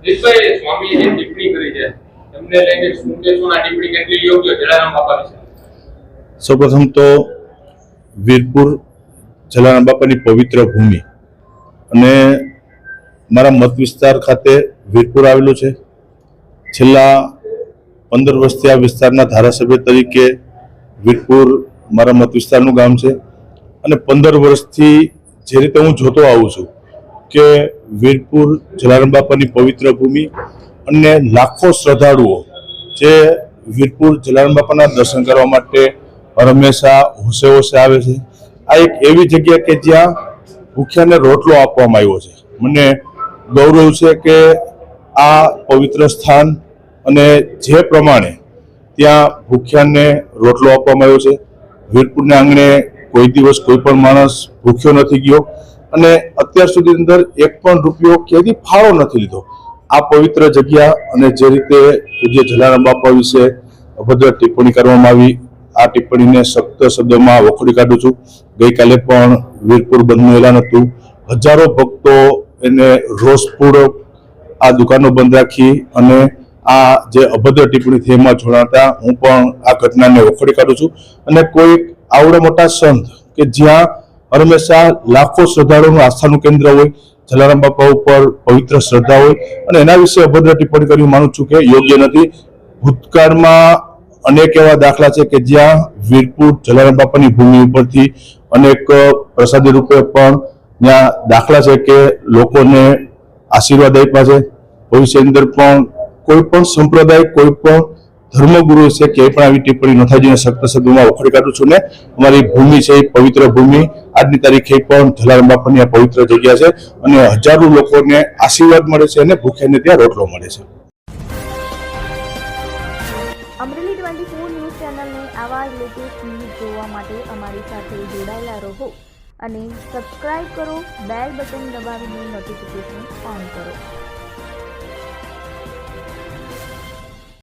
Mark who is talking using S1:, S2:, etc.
S1: દિશભાઈ સ્વામીએ જે ટિપ્પણી કરી છે એમને લઈને શું કહેશો? આ ટિપ્પણી કેટલી યોગ્ય જલારામ બાપા વિશે?
S2: સૌપ્રથમ તો વીરપુર જલારામ બાપાની પવિત્ર ભૂમિ અને મારા મત વિસ્તાર ખાતે વીરપુર આવેલું છે. છેલ્લા 15 વર્ષથી આ વિસ્તારના ધારાસભ્ય તરીકે વીરપુર મારા મત વિસ્તારનું ગામ છે અને 15 વર્ષથી જે રીતે હું જોતો આવું છું કે વીરપુર જલારામ બાપાની પવિત્ર ભૂમિ અને લાખો શ્રદ્ધાળુઓ જે વીરપુર જલારામ બાપાના દર્શન કરવા માટે હંમેશા હોશે હોશે આવે છે. આ એક એવી જગ્યા કે જ્યાં ભૂખ્યાને રોટલો આપવામાં આવ્યો છે. મને ગૌરવ છે કે આ પવિત્ર સ્થાન અને જે પ્રમાણે ત્યાં ભૂખ્યાને રોટલો આપવામાં આવ્યો છે, વીરપુરના આંગણે કોઈ દિવસ કોઈ પણ માણસ ભૂખ્યો નથી ગયો અને અત્યાર સુધી અંદર એક પણ રૂપિયો ક્યાંથી ફાળો નથી લીધો. આ પવિત્ર જગ્યા અને જે રીતે પૂજ્ય જલારામ બાપા વિશે અભદ્ર ટિપ્પણી કરવામાં આવી, આ ટિપ્પણીને સખ્ત શબ્દોમાં વખોડી કાઢું છું. ગઈકાલે પણ વીરપુર બંધનું એલાન હતું. હજારો ભક્તો એને રોષપૂર્વક આ દુકાનો બંધ રાખી અને આ જે અભદ્ર ટિપ્પણી થઈ એમાં જોડાતા હું પણ આ ઘટનાને વખોડી કાઢું છું. અને કોઈ આવડા મોટા સંત કે જ્યાં હંમેશા લાખો શ્રદ્ધાળુઓનું આસ્થાનું કેન્દ્ર હોય, જલારામ બાપા ઉપર પવિત્ર શ્રદ્ધા હોય અને એના વિશે અભદ્ર ટિપ્પણી કરી માનું છું કે યોગ્ય નથી. ભૂતકાળમાં અનેક એવા દાખલા છે કે જ્યાં વીરપુર જલારામ બાપાની ભૂમિ ઉપરથી અનેક પ્રસાદી રૂપે પણ ત્યાં દાખલા છે કે લોકોને આશીર્વાદ આપ્યા છે. ભવિષ્યની અંદર પણ કોઈ પણ સંપ્રદાય, કોઈ પણ ધર્મગુરુ છે કે પણ આવી ટિપ્પણી ન થાય, જેને સખ્ત શબ્દોમાં વખોડી કાઢું છું. ને અમારી ભૂમિ છે એ પવિત્ર ભૂમિ, આજની તારીખે પણ જલારામ બાપાની આ પવિત્ર જગ્યા છે અને હજારો લોકોને આશીર્વાદ મળે છે અને ભૂખ્યાને ત્યાં રોટલો મળે છે.
S3: અમરેલી 24 ન્યૂઝ ચેનલને આવા લેટેસ્ટ ન્યૂઝ જોવા માટે અમારી સાથે જોડાયેલા રહો અને સબસ્ક્રાઇબ કરો, બેલ બટન દબાવીને નોટિફિકેશન ઓન કરો.